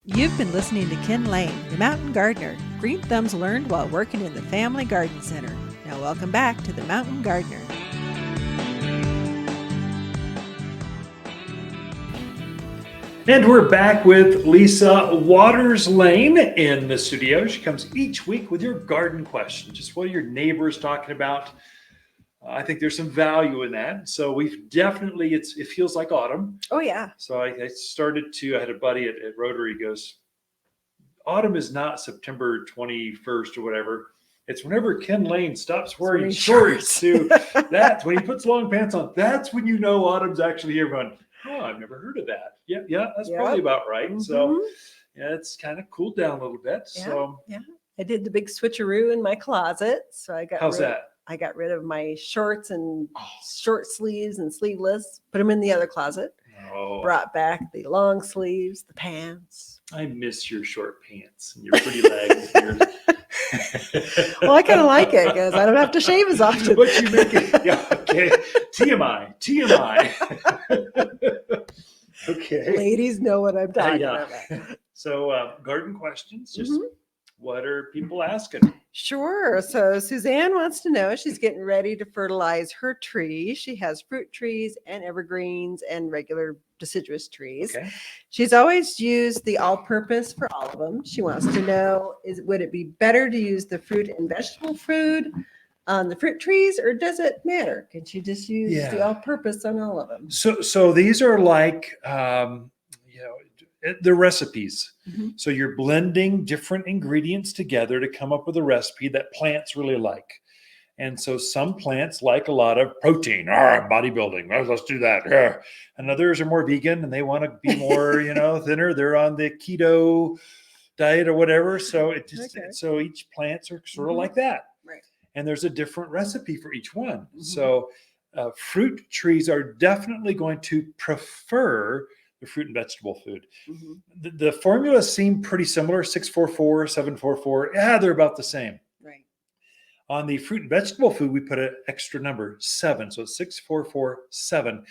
You've been listening to Ken Lane, the Mountain Gardener. Green thumbs learned while working in the Family Garden Center. Now welcome back to the Mountain Gardener. And we're back with Lisa Waters Lane in the studio. She comes each week with your garden question. Just what are your neighbors talking about? I think there's some value in that. So we've definitely, it feels like autumn. Oh, yeah. So I had a buddy at Rotary, he goes, autumn is not September 21st or whatever. It's whenever Ken Lane stops wearing shorts to that's when he puts long pants on. That's when you know autumn's actually here. Going, oh, I've never heard of that. Yeah, that's probably about right. Mm-hmm. So yeah, it's kind of cooled down a little bit. Yeah, so yeah, I did the big switcheroo in my closet. So I got I got rid of my shorts and short sleeves and sleeveless, put them in the other closet. Brought back the long sleeves, the pants. I miss your short pants and your pretty legs. Well, I kind of like it because I don't have to shave as often. But you make it, yeah, okay. TMI. Okay. Ladies know what I'm talking about. So garden questions, just what are people asking? Sure. So Suzanne wants to know, she's getting ready to fertilize her trees. She has fruit trees and evergreens and regular deciduous trees. Okay. She's always used the all-purpose for all of them. She wants to know, would it be better to use the fruit and vegetable food on the fruit trees, or does it matter? Can she just use the all-purpose on all of them? So these are like, the recipes. Mm-hmm. So you're blending different ingredients together to come up with a recipe that plants really like. And so some plants like a lot of protein, bodybuilding. Let's do that. And others are more vegan and they want to be more, thinner. They're on the keto diet or whatever. So so each plants are sort of like that. Right. And there's a different recipe for each one. Mm-hmm. So fruit trees are definitely going to prefer the fruit and vegetable food. Mm-hmm. The formulas seem pretty similar, 644, 744. Yeah, they're about the same. Right. On the fruit and vegetable food, we put an extra number, 7. So it's 6447.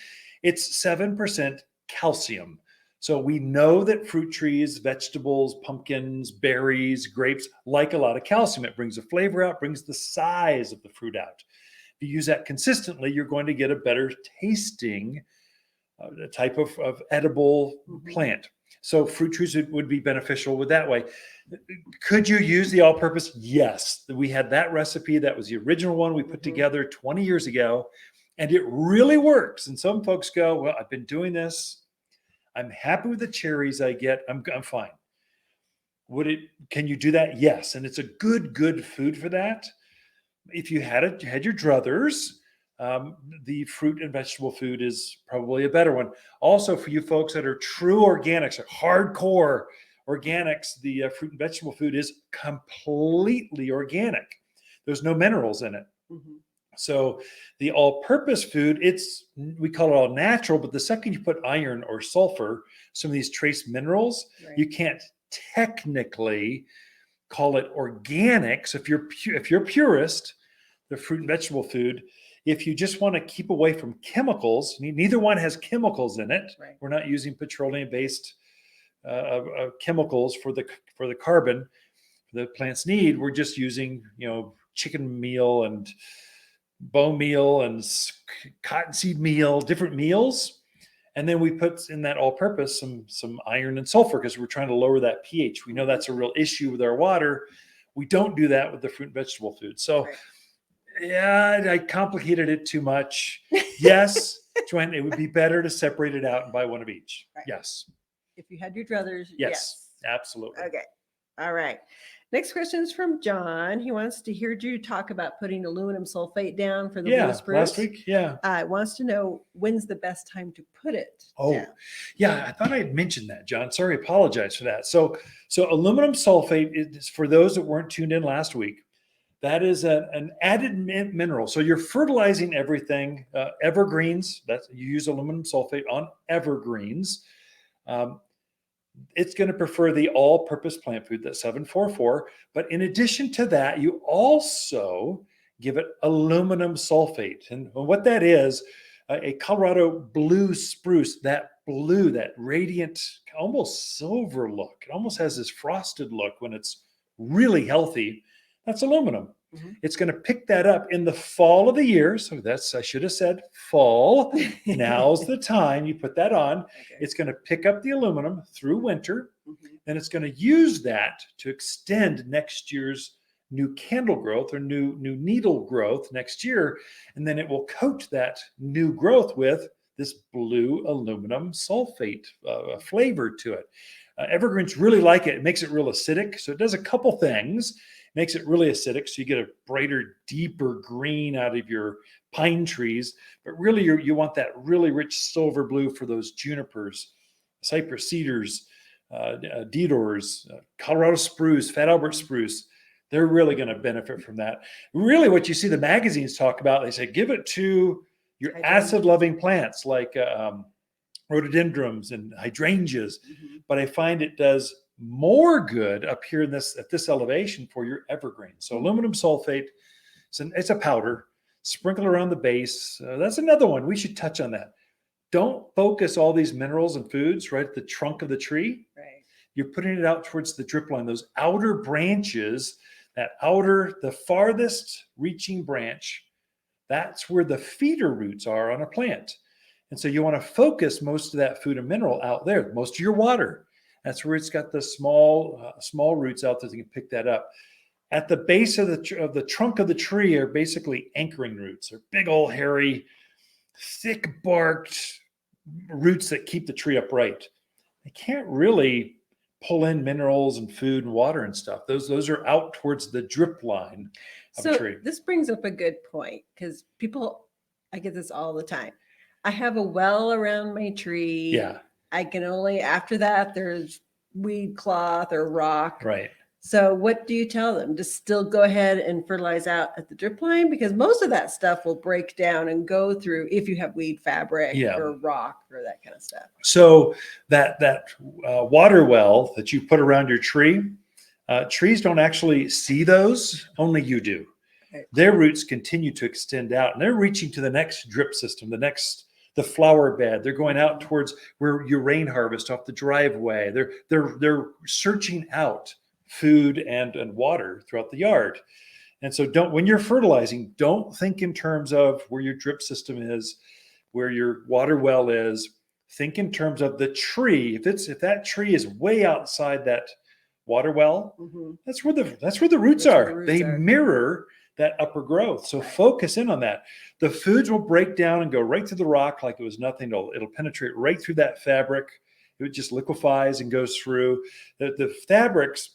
It's 7% calcium. So we know that fruit trees, vegetables, pumpkins, berries, grapes like a lot of calcium. It brings the flavor out, brings the size of the fruit out. If you use that consistently, you're going to get a better tasting type of edible plant. So fruit trees would be beneficial with that way. Could you use the all-purpose? Yes. We had that recipe. That was the original one we put together 20 years ago, and it really works. And some folks go, well, I've been doing this. I'm happy with the cherries I get. I'm fine. Can you do that? Yes. And it's a good food for that. If you had your druthers, the fruit and vegetable food is probably a better one. Also, for you folks that are true organics, hardcore organics, the fruit and vegetable food is completely organic. There's no minerals in it. Mm-hmm. So the all-purpose food, we call it all natural, but the second you put iron or sulfur, some of these trace minerals, you can't technically call it organic. So if you're purist, the fruit and vegetable food, if you just want to keep away from chemicals, neither one has chemicals in it. Right. We're not using petroleum-based chemicals for the carbon the plants need. We're just using, chicken meal and bone meal and cottonseed meal, different meals. And then we put in that all-purpose some iron and sulfur because we're trying to lower that pH. We know that's a real issue with our water. We don't do that with the fruit and vegetable food. So yeah, I complicated it too much. Yes, Joanne, it would be better to separate it out and buy one of each. Right. Yes. If you had your druthers, yes. Absolutely. Okay. All right. Next question is from John. He wants to hear you talk about putting aluminum sulfate down for the blue spruce. Last week. Yeah. Wants to know when's the best time to put it down. Yeah. I thought I had mentioned that, John. Sorry, apologize for that. So aluminum sulfate is, for those that weren't tuned in last week, that is an added mineral. So you're fertilizing everything. Evergreens, you use aluminum sulfate on evergreens. It's going to prefer the all-purpose plant food, that 744. But in addition to that, you also give it aluminum sulfate. And what that is, a Colorado blue spruce, that blue, that radiant, almost silver look. It almost has this frosted look when it's really healthy. That's aluminum. It's going to pick that up in the fall of the year. So I should have said fall. Now's the time you put that on. Okay. It's going to pick up the aluminum through winter. And it's going to use that to extend next year's new candle growth or new needle growth next year. And then it will coat that new growth with this blue aluminum sulfate flavor to it. Evergreens really like it. It makes it real acidic. So it does a couple things. Makes it really acidic, so you get a brighter, deeper green out of your pine trees. But really, you want that really rich silver blue for those junipers, cypress cedars, deodars, Colorado spruce, Fat Albert spruce. They're really going to benefit from that. Really, what you see the magazines talk about, they say give it to your acid-loving plants like rhododendrons and hydrangeas. But I find it does more good up here at this elevation for your evergreen. So aluminum sulfate, it's a powder, sprinkle around the base. That's another one. We should touch on that. Don't focus all these minerals and foods right at the trunk of the tree. Right. You're putting it out towards the drip line, those outer branches, the farthest reaching branch. That's where the feeder roots are on a plant. And so you want to focus most of that food and mineral out there, most of your water. That's where it's got the small roots out there that can pick that up. At the base of the trunk of the tree are basically anchoring roots. They're big old hairy, thick barked roots that keep the tree upright. They can't really pull in minerals and food and water and stuff. Those are out towards the drip line of the tree. This brings up a good point because I get this all the time. I have a well around my tree. Yeah. I can only, after that, there's weed cloth or rock. Right. So what do you tell them? To still go ahead and fertilize out at the drip line? Because most of that stuff will break down and go through if you have weed fabric or rock or that kind of stuff. So that water well that you put around your tree, trees don't actually see those, only you do. Right. Their roots continue to extend out and they're reaching to the next drip system, the flower bed. They're going out towards where you rain harvest off the driveway. They're searching out food and water throughout the yard. And so when you're fertilizing, don't think in terms of where your drip system is, where your water well is. Think in terms of the tree. If that tree is way outside that water well, that's where the roots are. They mirror that upper growth. So focus in on that. The foods will break down and go right through the rock like it was nothing. It'll penetrate right through that fabric. It just liquefies and goes through. The fabrics,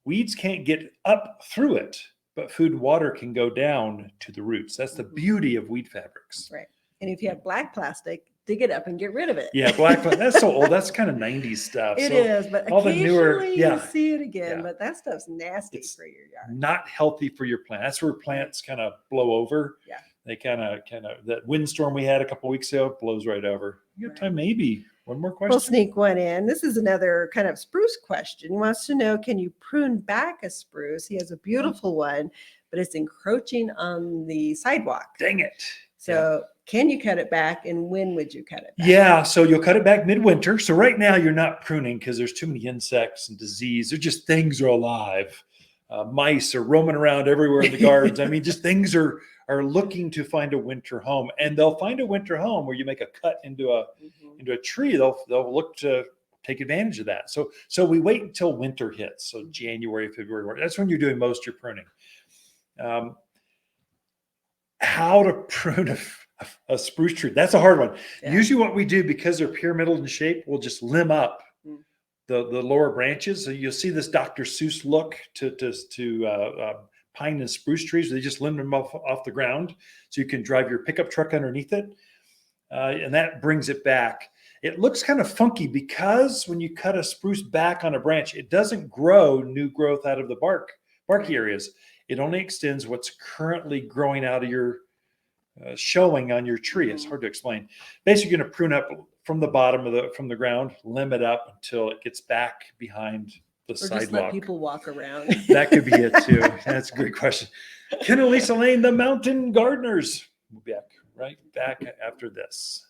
weeds can't get up through it, but food and water can go down to the roots. That's the beauty of weed fabrics. Right. And if you have black plastic, dig it up and get rid of it. Yeah, black plastic. That's so old. That's kind of 90s stuff. It is, but all occasionally the newer, you see it again. But that stuff's nasty for your yard. Not healthy for your plant. That's where plants kind of blow over. Yeah. They kind of that windstorm we had a couple of weeks ago blows right over. You have time, maybe one more question. We'll sneak one in. This is another kind of spruce question. He wants to know, can you prune back a spruce? He has a beautiful one, but it's encroaching on the sidewalk. Dang it. So can you cut it back, and when would you cut it back? Yeah, so you'll cut it back midwinter. So right now you're not pruning because there's too many insects and disease. They're just things are alive. Mice are roaming around everywhere in the gardens. I mean, just things are looking to find a winter home, and they'll find a winter home where you make a cut into a tree. They'll look to take advantage of that. So we wait until winter hits. So January, February, March. That's when you're doing most of your pruning. How to prune a spruce tree? That's a hard one. Yeah. Usually, what we do, because they're pyramidal in shape, we'll just limb up the lower branches. So you'll see this Dr. Seuss look to pine and spruce trees. They just limb them off the ground, so you can drive your pickup truck underneath it, and that brings it back. It looks kind of funky because when you cut a spruce back on a branch, it doesn't grow new growth out of the barky areas. It only extends what's currently growing out of your showing on your tree. It's hard to explain. Basically, you're going to prune up from the bottom from the ground, limb it up until it gets back behind the sidewalk. Just let people walk around. That could be it too. That's a great question. Ken and Lisa Lane, the Mountain Gardeners. We'll be back after this.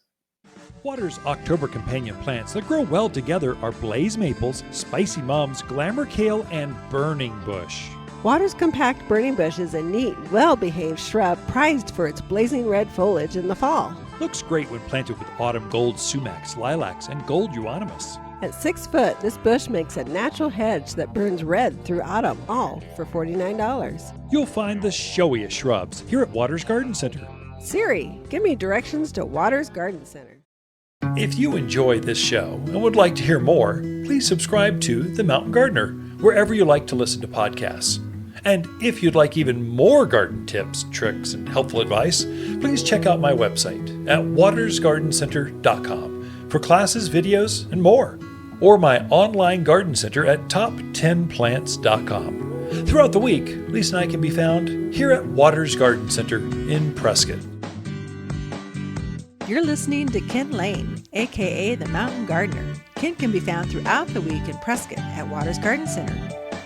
Waters' October companion plants that grow well together are blaze maples, spicy mums, glamour kale, and burning bush. Waters' compact burning bush is a neat, well-behaved shrub prized for its blazing red foliage in the fall. Looks great when planted with autumn gold sumacs, lilacs, and gold euonymus. At 6 foot, this bush makes a natural hedge that burns red through autumn, all for $49. You'll find the showiest shrubs here at Waters Garden Center. Siri, give me directions to Waters Garden Center. If you enjoy this show and would like to hear more, please subscribe to The Mountain Gardener, wherever you like to listen to podcasts. And if you'd like even more garden tips, tricks, and helpful advice, please check out my website at wattersgardencenter.com for classes, videos, and more, or my online garden center at top10plants.com. Throughout the week, Lisa and I can be found here at Waters Garden Center in Prescott. You're listening to Ken Lane, aka the Mountain Gardener. Ken can be found throughout the week in Prescott at Waters Garden Center.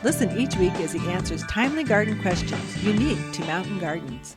Listen each week as he answers timely garden questions unique to mountain gardens.